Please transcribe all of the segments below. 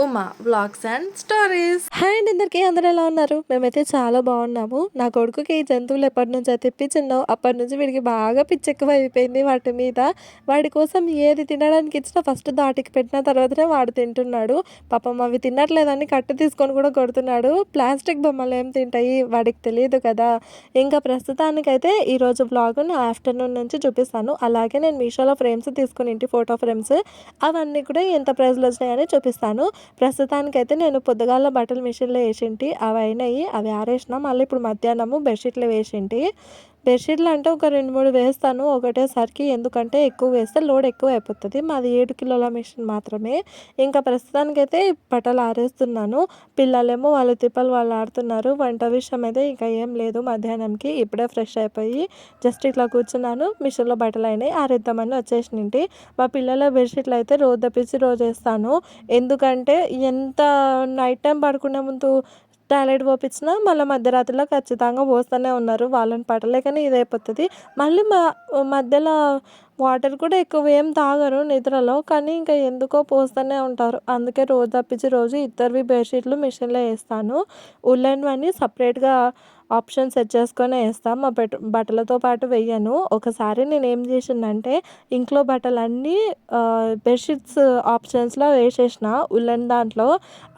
Uma vlogs and stories. Hi అండి, అందరూ ఎలా ఉన్నారు? మేమైతే చాలా బాగున్నాము. నా కొడుకుకి ఈ జంతువులు ఎప్పటి నుంచి అయితే తెప్పించినో అప్పటి నుంచి వీడికి బాగా పిచ్చి ఎక్కువ అయిపోయింది వాటి మీద. వాడి కోసం ఏది తినడానికి ఇచ్చినా ఫస్ట్ దాటికి పెట్టిన తర్వాతనే వాడు తింటున్నాడు. పాపం అవి తినట్లేదని కట్టు తీసుకొని కూడా కొడుతున్నాడు. ప్లాస్టిక్ బొమ్మలు ఏం తింటాయి, వాడికి తెలియదు కదా. ఇంకా ప్రస్తుతానికైతే ఈరోజు వ్లాగ్ను ఆఫ్టర్నూన్ నుంచి చూపిస్తాను. అలాగే నేను మీషోలో ఫ్రేమ్స్ తీసుకుని ఇంటి ఫోటో ఫ్రేమ్స్ అవన్నీ కూడా ఎంత ప్రైస్లో వచ్చినాయని చూపిస్తాను. ప్రస్తుతానికైతే నేను పొద్దుగాల బట్టలు మిషన్లో వేసింటి, అవి అయినాయి, అవి ఆరేసిన. మళ్ళీ ఇప్పుడు మధ్యాహ్నము బెడ్షీట్లు వేసింటి. బెడ్షీట్లు అంటే ఒక 2-3 వేస్తాను ఒకటేసరికి, ఎందుకంటే ఎక్కువ వేస్తే లోడ్ ఎక్కువ అయిపోతుంది. మాది 7 కిలోల మిషన్ మాత్రమే. ఇంకా ప్రస్తుతానికైతే బట్టలు ఆరేస్తున్నాను. పిల్లలేమో వాళ్ళు తిప్పలు వాళ్ళు ఆడుతున్నారు. వంట విషయం అయితే ఇంకా ఏం లేదు. మధ్యాహ్నంకి ఇప్పుడే ఫ్రెష్ అయిపోయి జస్ట్ ఇట్లా కూర్చున్నాను. మిషన్లో బట్టలు అయినాయి, ఆరేద్దామని వచ్చేసినింటి. మా పిల్లల బెడ్షీట్లు అయితే రోజు తప్పించి రోజు వేస్తాను. ఎందుకంటే ఎంత నైట్ టైం పడుకునే ముందు టాయిలెట్ పోపించినా మళ్ళీ మధ్యరాత్రిలో ఖచ్చితంగా పోస్తూనే ఉన్నారు. వాళ్ళని పట్టలేకనే ఇదైపోతుంది. మళ్ళీ మధ్యలో వాటర్ కూడా ఎక్కువ ఏం తాగరు నిద్రలో, కానీ ఇంకా ఎందుకో పోస్తూనే ఉంటారు. అందుకే రోజు తప్పించి రోజు ఇద్దరివి బెడ్షీట్లు మిషన్లో వేస్తాను. ఉల్లెన్వన్నీ సపరేట్గా ఆప్షన్ సెట్ చేసుకొని వేస్తాం. మా బట్టలతో పాటు వెయ్యను. ఒకసారి నేను ఏం చేసిందంటే ఇంట్లో బట్టలన్నీ బెడ్షీట్స్ ఆప్షన్స్లో వేసేసిన ఉల్లెన్ దాంట్లో.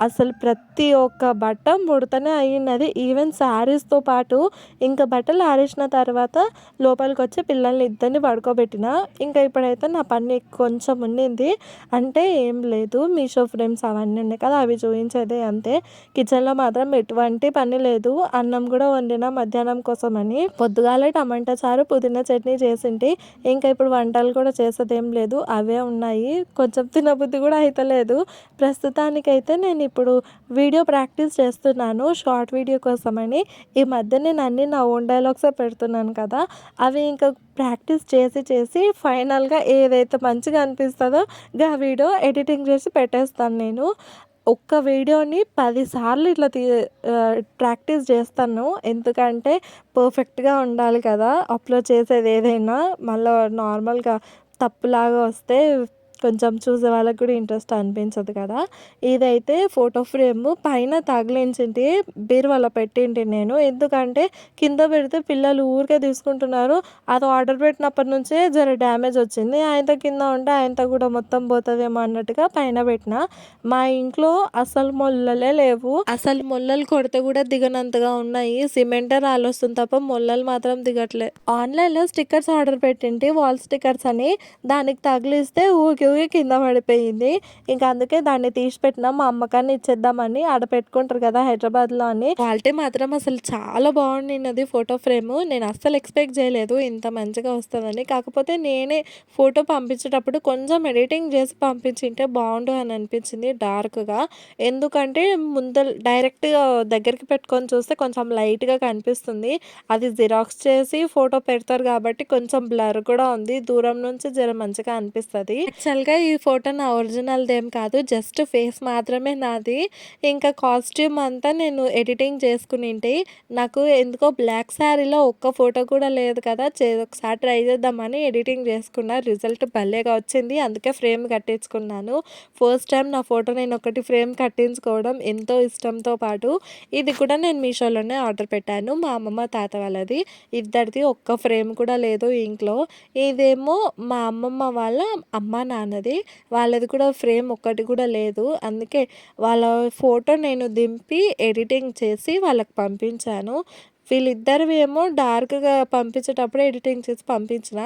అసలు ప్రతి ఒక్క బట్ట ముడతనే అయ్యినది. ఈవెన్ శారీస్తో పాటు ఇంకా బట్టలు ఆరేసిన తర్వాత లోపలికి వచ్చి పిల్లల్ని ఇద్దరిని పడుకోబెట్టిన. ఇంకా ఇప్పుడైతే నా పని కొంచెం ఉండింది, అంటే ఏం లేదు, మీషో ఫ్రేమ్స్ అవన్నీ ఉన్నాయి కదా అవి చూపించేదే అంతే. కిచెన్లో మాత్రం ఎటువంటి పని లేదు. అన్నం కూడా వండిన మధ్యాహ్నం కోసమని. పొద్దుగాలే టమాటా చారు పుదీనా చట్నీ చేసింటి. ఇంకా ఇప్పుడు వంటలు కూడా చేసేదేం లేదు, అవే ఉన్నాయి. కొంచెం తినబుద్ధి కూడా అయితలేదు. ప్రస్తుతానికైతే నేను ఇప్పుడు వీడియో ప్రాక్టీస్ చేస్తున్నాను షార్ట్ వీడియో కోసమని. ఈ మధ్య నేను అన్నీ నా ఓన్ డైలాగ్సే పెడుతున్నాను కదా, అవి ఇంకా ప్రాక్టీస్ చేసి చేసి ఫైనల్గా ఏదైతే మంచిగా అనిపిస్తుందో ఆ వీడియో ఎడిటింగ్ చేసి పెట్టేస్తాను నేను. ఒక్క వీడియోని 10 సార్లు ఇట్లా ప్రాక్టీస్ చేస్తాను. ఎందుకంటే పర్ఫెక్ట్గా ఉండాలి కదా అప్లోడ్ చేసేది ఏదైనా. మళ్ళీ నార్మల్గా తప్పులాగా వస్తే కొంచెం చూసే వాళ్ళకి కూడా ఇంట్రెస్ట్ అనిపించదు కదా. ఇదైతే ఫోటో ఫ్రేమ్ పైన తగిలించింటి, బీరువాలో పెట్టింటి నేను. ఎందుకంటే కింద పెడితే పిల్లలు ఊరికే తీసుకుంటున్నారు. అది ఆర్డర్ పెట్టినప్పటి నుంచే జర డ్యామేజ్ వచ్చింది. ఆయనతో కింద ఉంటే ఆయనతో కూడా మొత్తం పోతుందేమో అన్నట్టుగా పైన పెట్టిన. మా ఇంట్లో అసలు మొల్లలే లేవు. అసలు మొల్లలు కొడితే కూడా దిగనంతగా ఉన్నాయి. సిమెంటే రాలొస్తుంది తప్ప మొల్లలు మాత్రం దిగట్లే. ఆన్లైన్లో స్టిక్కర్స్ ఆర్డర్ పెట్టింటి, వాల్ స్టిక్కర్స్ అని. దానికి తగిలిస్తే ఊకి ఊకి కింద పడిపోయింది. ఇంకా అందుకే దాన్ని తీసి పెట్టినా, మా అమ్మకాన్ని ఇచ్చేద్దామని. ఆడ పెట్టుకుంటారు కదా హైదరాబాద్లో అని. క్వాలిటీ మాత్రం అసలు చాలా బాగుండినది ఫోటో ఫ్రేమ్. నేను అస్సలు ఎక్స్పెక్ట్ చేయలేదు ఇంత మంచిగా వస్తుందని. కాకపోతే నేనే ఫోటో పంపించేటప్పుడు కొంచెం ఎడిటింగ్ చేసి పంపించింటే బాగుండు అని అనిపించింది డార్క్గా. ఎందుకంటే డైరెక్ట్గా దగ్గరికి పెట్టుకొని చూస్తే కొంచెం లైట్గా కనిపిస్తుంది. అది జిరాక్స్ చేసి ఫోటో పెడతారు కాబట్టి కొంచెం బ్లర్ కూడా ఉంది. దూరం నుంచి జర మంచిగా అనిపిస్తుంది. యాక్చువల్గా ఈ ఫోటో నా ఒరిజినల్దేం కాదు, జస్ట్ ఫేస్ మాత్రమే నాది. ఇంకా కాస్ట్యూమ్ అంతా నేను ఎడిటింగ్ చేసుకునింటి. నాకు ఎందుకో బ్లాక్ శారీలో ఒక్క ఫోటో కూడా లేదు కదా, ఒకసారి ట్రై చేద్దామని ఎడిటింగ్ చేసుకున్నా. రిజల్ట్ భలేగా వచ్చింది, అందుకే ఫ్రేమ్ కట్టించుకున్నాను. ఫస్ట్ టైం నా ఫోటో నేను ఒకటి ఫ్రేమ్ కట్టించుకోవడం ఎంతో ఇష్టంతో పాటు. ఇది కూడా నేను మీషోలోనే ఆర్డర్ పెట్టాను, మా అమ్మమ్మ తాత వాళ్ళది. ఇద్దరిది ఒక్క ఫ్రేమ్ కూడా లేదు ఇంట్లో. ఇదేమో మా అమ్మమ్మ వాళ్ళ అమ్మ నాన్నది, వాళ్ళది కూడా ఫ్రేమ్ ఒక్కటి కూడా లేదు. అందుకే వాళ్ళ ఫోటో నేను దింపి ఎడిటింగ్ చేసి వాళ్ళకి పంపించాను. వీళ్ళిద్దరివి ఏమో డార్క్గా పంపించేటప్పుడే ఎడిటింగ్ చేసి పంపించిన.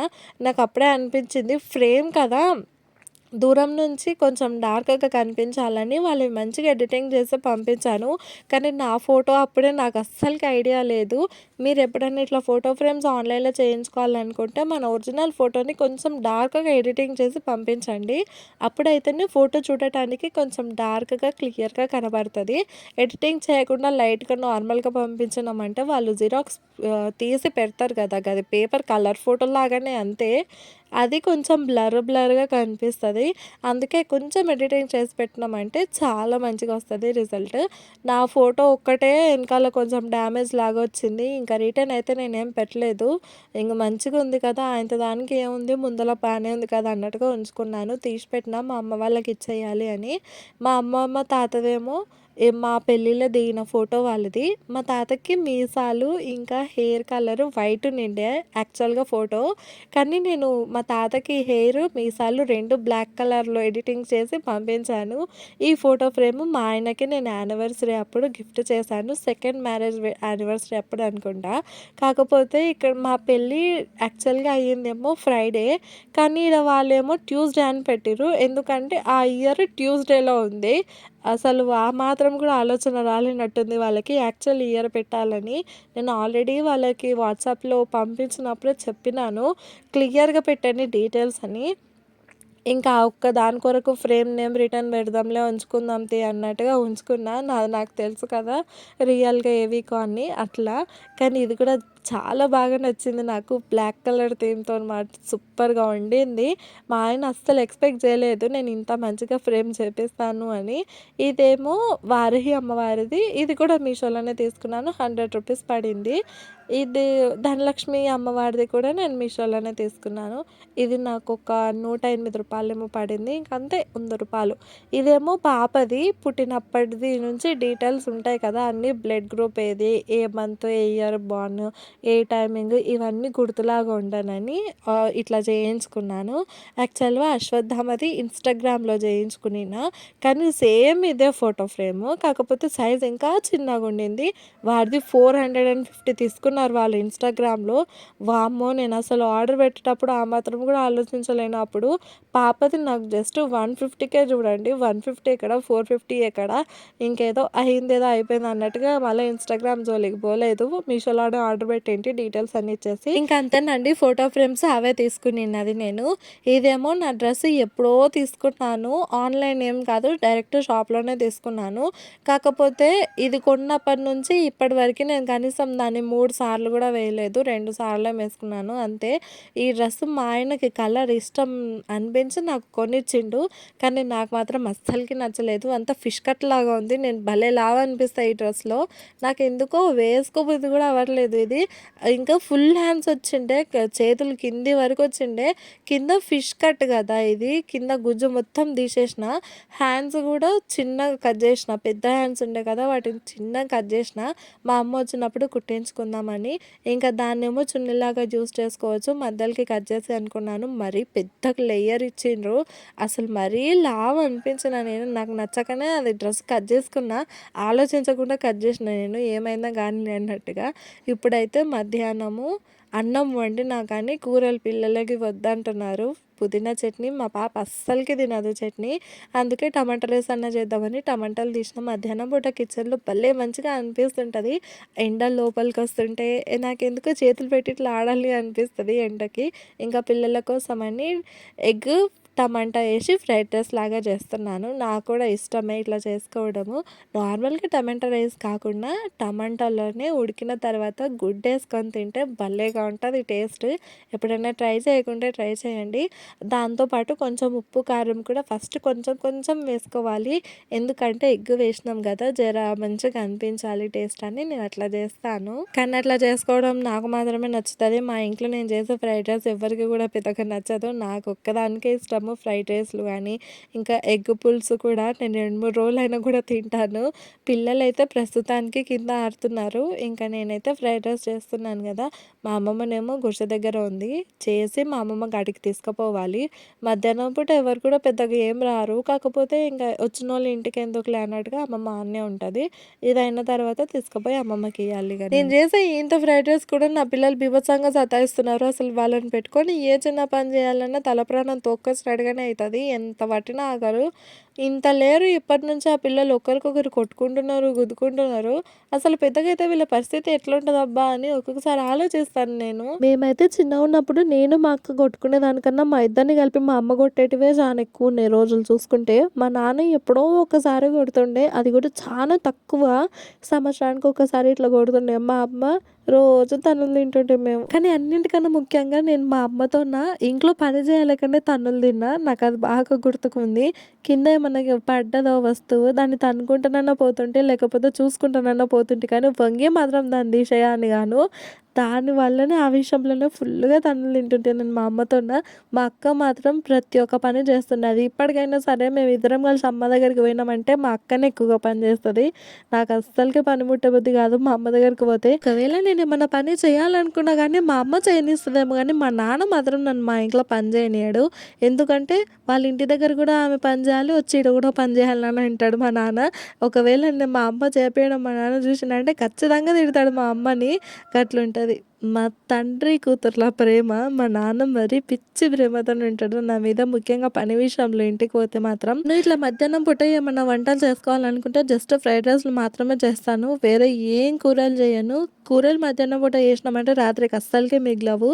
నాకు అప్పుడే అనిపించింది ఫ్రేమ్ కదా, దూరం నుంచి కొంచెం డార్క్గా కనిపించాలని వాళ్ళు మంచిగా ఎడిటింగ్ చేసి పంపించాను. కానీ నా ఫోటో అప్పుడే నాకు అస్సలకి ఐడియా లేదు. మీరు ఎప్పుడైనా ఇట్లా ఫోటో ఫ్రేమ్స్ ఆన్లైన్లో చేయించుకోవాలనుకుంటే మన ఒరిజినల్ ఫోటోని కొంచెం డార్క్గా ఎడిటింగ్ చేసి పంపించండి. అప్పుడైతేనే ఫోటో చూడటానికి కొంచెం డార్క్గా క్లియర్గా కనబడుతుంది. ఎడిటింగ్ చేయకుండా లైట్గా నార్మల్గా పంపించినామంటే వాళ్ళు జిరాక్స్ తీసి పెడతారు కదా, అది పేపర్ కలర్ ఫోటో లాగానే అంతే. అది కొంచెం బ్లర్‌గా కనిపిస్తది. అందుకే కొంచెం ఎడిటింగ్ చేసి పెట్టినామంటే చాలా మంచిగా వస్తది రిజల్ట్. నా ఫోటో ఒక్కటే ఎనకాల కొంచెం డ్యామేజ్ లాగా వచ్చింది. ఇంకా రిటర్న్ అయితే నేనేం పెట్టలేదు. ఇంక మంచిగుంది కదా! ఇంత దానికి ఏముంది ముందల బానే ఉంది కదా! అన్నట్టుగా ఉంచుకున్నాను. తీసి పెట్టినా మా అమ్మ వాళ్ళకి ఇచ్చేయాలి అని. మా అమ్మమ్మ, తాతదేమో మా పెళ్ళిలో దిగిన ఫోటో వాళ్ళది. మా తాతకి మీసాలు ఇంకా హెయిర్ కలర్ వైట్ ఉండిండే యాక్చువల్‌గా ఫోటో. కానీ నేను మా తాతకి హెయిర్, మీసాలు 2 బ్లాక్ కలర్‌లో ఎడిటింగ్ చేసి పంపించాను. ఈ ఫోటో ఫ్రేమ్ మా ఆయనకి నేను యానివర్సరీ అప్పుడు గిఫ్ట్ చేశాను. సెకండ్ మ్యారేజ్ యానివర్సరీ అప్పుడు అనుకుంటా. కాకపోతే ఇక్కడ మా పెళ్ళి యాక్చువల్‌గా అయ్యిందేమో ఫ్రైడే. కానీ ఈడ వాళ్ళేమో ట్యూస్‌డే అని పెట్టిర్రు. ఎందుకంటే ఆ ఇయర్ ట్యూస్‌డేలో ఉంది. అసలు ఆ మాత్రం కూడా ఆలోచన రాలేనట్టుంది వాళ్ళకి. యాక్చువల్ ఇయర్ పెట్టాలని. నేను ఆల్రెడీ వాళ్ళకి వాట్సాప్‌లో పంపించినప్పుడే చెప్పినాను. క్లియర్‌గా పెట్టండి డీటెయిల్స్ అని. ఇంకా ఆ ఒక్క దాని కొరకు ఫ్రేమ్ నేమ్ రిటర్న్ పెడదాంలే ఉంచుకుందాం అన్నట్టుగా ఉంచుకున్నా. నాది నాకు తెలుసు కదా! రియల్‌గా ఏవికో అని అట్లా. కానీ ఇది కూడా చాలా బాగా నచ్చింది నాకు. బ్లాక్ కలర్ థీమ్‌తో మాట సూపర్‌గా ఉండింది. మా ఆయన అస్సలు ఎక్స్‌పెక్ట్ చేయలేదు నేను ఇంత మంచిగా ఫ్రేమ్ చేపిస్తాను అని. ఇదేమో వారాహి అమ్మవారిది. ఇది కూడా మీషోలోనే తీసుకున్నాను. రూ. 100 పడింది. ఇది ధనలక్ష్మి అమ్మవారిది కూడా నేను మీషోలోనే తీసుకున్నాను. ఇది నాకొక రూ. 108 ఏమో పడింది. ఇంకంతే రూ. 100. ఇదేమో పాపది పుట్టినప్పటిది నుంచి డీటెయిల్స్ ఉంటాయి కదా! అన్నీ బ్లడ్ గ్రూప్ ఏది, ఏ మంత్, ఏ ఇయర్ బోర్న్, ఏ టైమింగ్ ఇవన్నీ గుర్తులాగా ఉండనని ఇట్లా చేయించుకున్నాను. యాక్చువల్‌గా అశ్వత్థామది ఇన్‌స్టాగ్రామ్‌లో చేయించుకునిన. కానీ సేమ్ ఇదే ఫోటో ఫ్రేము. కాకపోతే సైజ్ ఇంకా చిన్నగుండింది. వాడిది 450 తీసుకున్నారు వాళ్ళు ఇన్‌స్టాగ్రామ్‌లో. వామ్మో! నేనసలు ఆర్డర్ పెట్టేటప్పుడు ఆ మాత్రం కూడా ఆలోచించలేను అప్పుడు. పాపది నాకు జస్ట్ 150కే చూడండి. 150 ఎక్కడ, 450 ఎక్కడ, ఇంకేదో అయిందేదో అయిపోయింది అన్నట్టుగా మళ్ళీ ఇన్‌స్టాగ్రామ్ జోలికి పోలేదు. మీషోలోనే ఆర్డర్ పెట్టేంటి డీటెయిల్స్ అన్నీ ఇచ్చేసి. ఇంక అంతేనండి ఫోటో ఫ్రేమ్స్ అవే తీసుకునిన్నది నేను. ఇదేమో నా డ్రెస్ ఎప్పుడో తీసుకున్నాను. ఆన్‌లైన్ ఏం కాదు డైరెక్ట్ షాప్‌లోనే తీసుకున్నాను. కాకపోతే ఇది కొన్నప్పటి నుంచి ఇప్పటి వరకి నేను కనీసం దాన్ని 3 సార్లు కూడా వేయలేదు. 2 సార్లే వేసుకున్నాను అంతే. ఈ డ్రెస్ మా ఆయనకి కలర్ ఇష్టం అనిపించి నాకు కొనిచ్చిండు. కానీ నాకు మాత్రం అస్సలకి నచ్చలేదు. అంతా ఫిష్ కట్ లాగా ఉంది. నేను భలే లావు అనిపిస్తా ఈ డ్రెస్‌లో. నాకెందుకో వేసుకోబుద్ధి కూడా అవ్వట్లేదు ఇది. ఇంకా ఫుల్ హ్యాండ్స్ వచ్చిండే చేతులు కింది వరకు వచ్చిండే. కింద ఫిష్ కట్ కదా ఇది. కింద గుజ్జు మొత్తం తీసేసిన. హ్యాండ్స్ కూడా చిన్నగా కట్ చేసిన. పెద్ద హ్యాండ్స్ ఉండే కదా వాటిని చిన్నగా కట్ చేసిన. మా అమ్మ వచ్చినప్పుడు కుట్టించుకుందామని. ఇంకా దాన్నేమో చున్నీలాగా యూజ్ చేసుకోవచ్చు. మధ్యలోకి కట్ చేసి అనుకున్నాను. మరీ పెద్ద లేయర్ ఇచ్చిండ్రు. అసలు మరీ లావు అనిపించిన నేను. నాకు నచ్చకనే అది డ్రెస్ కట్ చేసుకున్నా. ఆలోచించకుండా కట్ చేసిన నేను. ఏమైందా గానీ అన్నట్టుగా. ఇప్పుడైతే మధ్యాహ్నము అన్నం వండినా కానీ కూరలు పిల్లలకి వద్దంటున్నారు. పుదీనా చట్నీ మా పాప అస్సలకి తినదు చట్నీ. అందుకే టమాటా రైస్ అన్నా చేద్దామని టమాటాలు తీసిన. మధ్యాహ్నం పూట కిచెన్‌లో భలే మంచిగా అనిపిస్తుంటది. ఎండ లోపలికొస్తుంటే నాకెందుకో చేతులు పెట్టి ఇట్లా ఆడాలి అనిపిస్తది ఎండకి. ఇంకా పిల్లల కోసమని ఎగ్, టమాటా ఏసి ఫ్రైడ్ రైస్ లాగా చేస్తున్నాను. నాకు కూడా ఇష్టమే ఇట్లా చేసుకోవడము. నార్మల్‌గా టమాటా రైస్ కాకుండా టమాటాలోనే ఉడికిన తర్వాత గుడ్డేసుకొని తింటే భలేగా ఉంటది టేస్ట్. ఎప్పుడైనా ట్రై చేయకుంటే ట్రై చేయండి. దాంతో పాటు కొంచెం ఉప్పు, కారం కూడా ఫస్ట్ కొంచెం కొంచెం వేసుకోవాలి. ఎందుకంటే ఎగ్ వేసినాం కదా! జర మంచిగా అనిపించాలి టేస్ట్ అని నేను అట్లా చేస్తాను. కానీ అట్లా చేసుకోవడం నాకు మాత్రమే నచ్చుతది. మా ఇంట్లో నేను చేసే ఫ్రైడ్ రైస్ ఎవ్వరికీ కూడా పెద్దగా నచ్చదు. నాకు ఒక్కదానికే ఇష్టము ఫ్రైడ్ రైస్‌లు గానీ, ఇంకా ఎగ్ పులుసు కూడా నేను 2, 3 రోజులైనా కూడా తింటాను. పిల్లలైతే ప్రస్తుతానికి కింద ఆడుతున్నారు. ఇంకా నేనైతే ఫ్రైడ్ రైస్ చేస్తున్నాను గదా! మా అమ్మమ్మనేమో గుడిసె దగ్గర ఉంది. చేసి మా అమ్మమ్మ కాడికి తీసుకుపోవాలి. మధ్యాహ్నం పూట ఎవరు కూడా పెద్దగా ఏం రారు. కాకపోతే ఇంకా వచ్చినోళ్ళు ఇంటికెందుకులే అన్నట్టుగా అమ్మమ్మ ఆడనే ఉంటది. ఇదయిన తర్వాత తీసుకుపోయి అమ్మమ్మకి ఇయ్యాలి ఇగ నేను చేసే ఇంత ఫ్రైడ్ రైస్ కూడా నా పిల్లలు బీభత్సంగా సతాయిస్తున్నారు. అసలు వాళ్ళని పెట్టుకొని ఏ చిన్న పని చేయాలన్నా తల ప్రాణం తోక్కొచ్చినట్టు ఒక్కడిగానే అవుతుంది. ఎంత పట్టినా ఆగరు. ఇంత లేరు ఇప్పటి నుంచి ఆ పిల్లలు ఒకరికొకరు కొట్టుకుంటున్నారు, గుద్దుకుంటున్నారు. అసలు పెద్దగైతే వీళ్ళ పరిస్థితి ఎట్లుంటదబ్బా అని ఒక్కొక్కసారి ఆలోచిస్తాను నేను. మేమైతే చిన్నగున్నప్పుడు నేను, మా అక్క కొట్టుకునే దానికన్నా మా ఇద్దరిని కలిపి మా అమ్మ కొట్టేటివే చాలా ఎక్కువున్నాయి రోజులు చూసుకుంటే. మా నాన్న ఎప్పుడో ఒకసారి కొడుతుండే. అది కూడా చాలా తక్కువ. సంవత్సరానికి ఒకసారి ఇట్లా కొడుతుండే. మా అమ్మ రోజు తన్నులు తింటుంటే మేము. కానీ అన్నింటికన్నా ముఖ్యంగా నేను మా అమ్మతో ఇంట్లో పని చేయలేకనే తన్నులు తిన్నా. నాకది బాగా గుర్తుకుంది. కింద ఏమన్నా పడ్డదో వస్తువు దాన్ని తన్నుకుంటానన్నా పోతుంటే, లేకపోతే చూసుకుంటానన్నా పోతుంటే కానీ వంగి మాత్రం దాన్ని తీసేయాలని గాను. దాని వల్లనే ఆ విషయంలోనే ఫుల్లుగా తన్నులు తింటుంటే నేను మా అమ్మతోన. మా అక్క మాత్రం ప్రతి ఒక్క పని చేస్తుండే. అది ఇప్పటికైనా సరే మేమిద్దరం కలిసి అమ్మ దగ్గరికి పోయినామంటే మా అక్కనే ఎక్కువగా పని చేస్తది. నాకు అస్సలకే పని ముట్టబుద్ధి కాదు మా అమ్మ దగ్గరికి పోతే. ఒకవేళ నేను ఏమన్నా పని చేయాలనుకున్నా కానీ మా అమ్మ చేయనిస్తదేమో కానీ మా నాన్న మాత్రం నన్ను మా ఇంట్లో పని చేయనీయడు. ఎందుకంటే వాళ్ళ ఇంటి దగ్గర కూడా ఆమె పని చేయాలి, వచ్చి ఈడ కూడా పని చేయాలని అంటాడు మా నాన్న. ఒకవేళ మా అమ్మ చేపియడం మా నాన్న చూసిండంటే ఖచ్చితంగా తిడతాడు మా అమ్మని. గట్లుంటది. మా తండ్రి కూతుర్ల ప్రేమ మా నాన్న మరి పిచ్చి ప్రేమతోని ఉంటాడు నా మీద. ముఖ్యంగా పని విషయంలో ఇంటికి పోతే మాత్రం. నేను ఇట్లా మధ్యాహ్నం పూట ఏమన్నా వంటలు చేసుకోవాలనుకుంటే జస్ట్ ఫ్రైడ్ రైస్లు మాత్రమే చేస్తాను. వేరే ఏం కూరలు చేయను. కూరలు మధ్యాహ్నం పూట చేసినామంటే రాత్రికి అస్సలకే మిగలవు.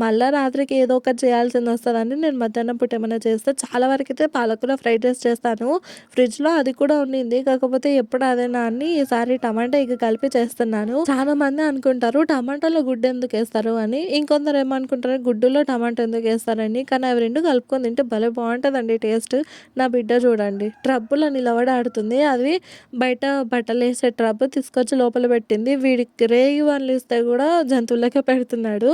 మళ్ళా రాత్రికి ఏదో ఒకటి చేయాల్సింది వస్తుందని నేను మధ్యాహ్నం పూట ఏమైనా చేస్తే చాలా వరకు అయితే పాలకూర ఫ్రైడ్ రైస్ చేస్తాను. ఫ్రిడ్జ్లో అది కూడా ఉండింది. కాకపోతే ఎప్పుడు అదేనా అని ఈసారి టమాటా ఎగ్ కలిపి చేస్తున్నాను. చాలా మంది అనుకుంటారు టమాటాలో గుడ్డు ఎందుకు వేస్తారు అని. ఇంకొందరు ఏమనుకుంటారు గుడ్డులో టమాటా ఎందుకు వేస్తారని. కానీ అవి రెండు కలుపుకొని తింటే భలే బాగుంటుందండి టేస్ట్. నా బిడ్డ చూడండి ట్రబ్బులో నిలబడాడుతుంది. అది బయట బట్టలు వేసే ట్రబ్ తీసుకొచ్చి లోపల పెట్టింది. వీడికి రేగి వాళ్ళు ఇస్తే కూడా జంతువులకే పెడుతున్నాడు.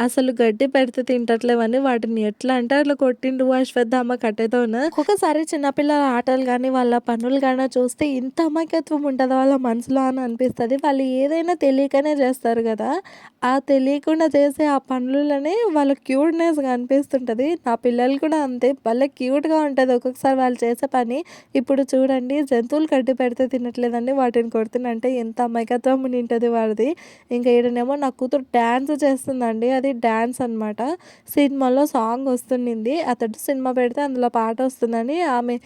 అసలు గడ్డి పెడితే తింటట్లేవని వాటిని ఎట్లా అంటే అట్లా కొట్టిండు అశ్వత్థామ కట్టెతోన. ఒక్కొక్కసారి చిన్నపిల్లల ఆటలు కానీ వాళ్ళ పనులు కానీ చూస్తే ఇంత అమాయకత్వం ఉంటుందా వాళ్ళ మనసులో అని అనిపిస్తుంది. వాళ్ళు ఏదైనా తెలియకనే చేస్తారు కదా. ఆ తెలియకుండా చేసే ఆ పనులనే వాళ్ళ క్యూట్నెస్గా అనిపిస్తుంటుంది. నా పిల్లలు కూడా అంతే భలే క్యూట్గా ఉంటుంది ఒక్కొక్కసారి వాళ్ళు చేసే పని. ఇప్పుడు చూడండి జంతువులు గడ్డి పెడితే తినట్లేదండి వాటిని కొడుతున్నంటే ఎంత అమాయకత్వం ఉంటుంది వాడిది. ఇంకా ఈడనేమో నా కూతురు డ్యాన్స్ చేస్తుందండి. అది డ్యాన్స్ అనమాట. సినిమాలో సాంగ్ వస్తుండింది. అతడు సినిమా పెడితే అందులో పాట వస్తుందని ఆమె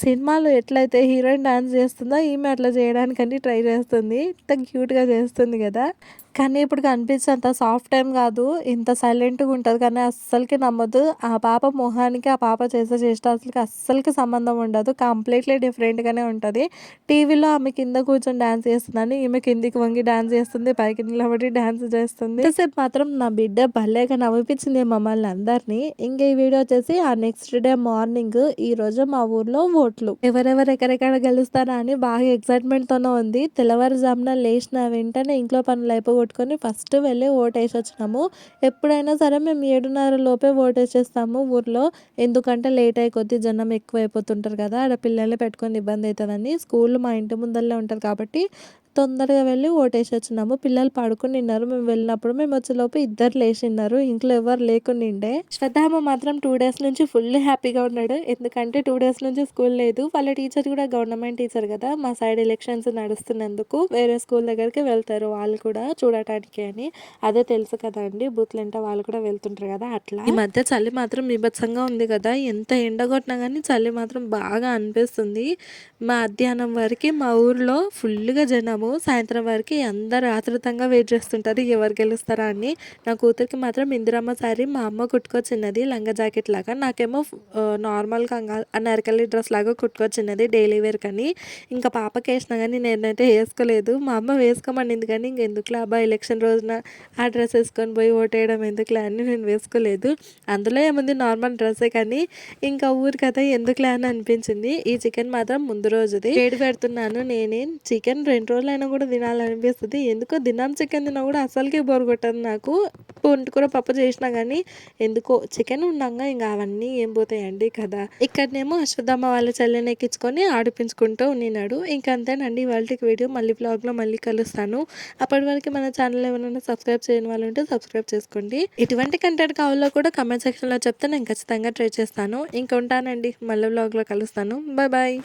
సినిమాలో ఎట్లయితే హీరోయిన్ డాన్స్ చేస్తుందో ఈమె అట్లా చేయడానికని ట్రై చేస్తుంది. ఇంత క్యూట్గా చేస్తుంది కదా. కానీ ఇప్పుడు కనిపించేంత సాఫ్ట్ టైం కాదు. ఇంత సైలెంట్గా ఉంటుంది కానీ అస్సలకి నమ్మొద్దు. ఆ పాప మొహానికి ఆ పాప చేసే చేష్ట అస్సలకి సంబంధం ఉండదు. కంప్లీట్లీ డిఫరెంట్గానే ఉంటుంది. టీవీలో ఆమె కింద కూర్చొని డ్యాన్స్ చేస్తుందని ఈమె కిందికి వంగి డ్యాన్స్ చేస్తుంది, పైకి నిలబడి డ్యాన్స్ చేస్తుంది. ఇంతసేపు మాత్రం నా బిడ్డ భలేగా నవ్విపించింది మమ్మల్ని అందరినీ. ఇంకా ఈ వీడియో వచ్చేసి ఆ నెక్స్ట్ డే మార్నింగ్ ఈరోజు మా ఊర్లో ఓట్లు ఎవరెవరు ఎక్కడెక్కడ గెలుస్తారా అని బాగా ఎక్సైట్మెంట్తోనే ఉంది. తెల్లవారుజామున లేచిన వెంటనే ఇంట్లో పనులు అయిపోగొట్టుకొని ఫస్ట్ వెళ్ళి ఓటేసి వచ్చినాము. ఎప్పుడైనా సరే మేము 7:30 లోపే ఓటేసేస్తాము ఊర్లో. ఎందుకంటే లేట్ అయ్యి కొద్ది జనం ఎక్కువ అయిపోతుంటారు కదా. ఆడ పిల్లల్ని పెట్టుకొని ఇబ్బంది అవుతుందని. స్కూల్ మా ఇంటి ముందరనే ఉంటుంది కాబట్టి తొందరగా వెళ్ళి ఓటేసి వచ్చినాము. పిల్లలు పడుకుని ఉన్నారు మేము వెళ్ళినప్పుడు. మేము వచ్చేలోపు ఇద్దరు లేచిన్నారు. ఇంట్లో ఎవరు లేకుండిండే. శ్రద్ధామ మాత్రం 2 డేస్ నుంచి ఫుల్ హ్యాపీగా ఉన్నాడు. ఎందుకంటే 2 డేస్ నుంచి స్కూల్ లేదు. వాళ్ళ టీచర్ కూడా గవర్నమెంట్ టీచర్ కదా. మా సైడ్ ఎలక్షన్స్ నడుస్తున్నందుకు వేరే స్కూల్ దగ్గరికి వెళ్తారు వాళ్ళు కూడా చూడటానికి అని. అదే తెలుసు కదా అండి. బూత్లంటే వాళ్ళు కూడా వెళ్తుంటారు కదా. అట్లా ఈ మధ్య చలి మాత్రం బీభత్సంగా ఉంది కదా. ఎంత ఎండ కొట్టినా కానీ చలి మాత్రం బాగా అనిపిస్తుంది. మధ్యాహ్నం వరకు మా ఊర్లో ఫుల్గా జనము. సాయంత్రం వరకు అందరు ఆతృతంగా వెయిట్ చేస్తుంటారు ఎవరు గెలుస్తారా అని. నా కూతురికి మాత్రం ఇందిరమ్మ సారీ మా అమ్మ కుట్టుకొచ్చినది లంగా జాకెట్ లాగా. నాకేమో నార్మల్గా అనార్కలి డ్రెస్ లాగా కుట్టుకొచ్చినది డైలీ వేర్ కానీ. ఇంకా పాపకి వేసినా కానీ నేనైతే వేసుకోలేదు. మా అమ్మ వేసుకోమనింది కానీ ఇంకెందుకులే అబ్బా ఎలక్షన్ రోజున ఆ డ్రెస్ వేసుకొని పోయి ఓటేయడం ఎందుకులే అని నేను వేసుకోలేదు. అందులో ఏముంది నార్మల్ డ్రెస్సే కానీ ఇంకా ఊరు కదా ఎందుకులే అని అనిపించింది. ఈ చికెన్ మాత్రం ముందు రోజుది వేడి పెడుతున్నాను. నేనే చికెన్ 2 రోజులైనా కూడా తినాలనిపిస్తుంది. ఎందుకో దినం చికెన్ తిన్నా కూడా అసలుకే బోర్ కొట్టదు నాకు. పుంటికూర పప్పు చేసినా కానీ ఎందుకో చికెన్ ఉండగా ఇంకా అవన్నీ ఏం పోతాయండి కదా. ఇక్కడనేమో అశ్వత్థామ వాళ్ళ చెల్లెని ఎక్కించుకొని ఆడిపించుకుంటూ ఉన్నాడు. ఇంకా అంతేనండి వాళ్ళకి వీడియో. మళ్ళీ బ్లాగ్లో మళ్ళీ కలుస్తాను. అప్పటి వరకు మన ఛానల్ ఏమైనా సబ్స్క్రైబ్ చేయని వాళ్ళు ఉంటే సబ్స్క్రైబ్ చేసుకోండి. ఇటువంటి కంటెంట్ కావాలో కూడా కమెంట్ సెక్షన్లో చెప్తే నేను ఖచ్చితంగా ట్రై చేస్తాను. ఇంకా ఉంటానండి. మళ్ళీ బ్లాగ్లో కలుస్తాను. Bye bye.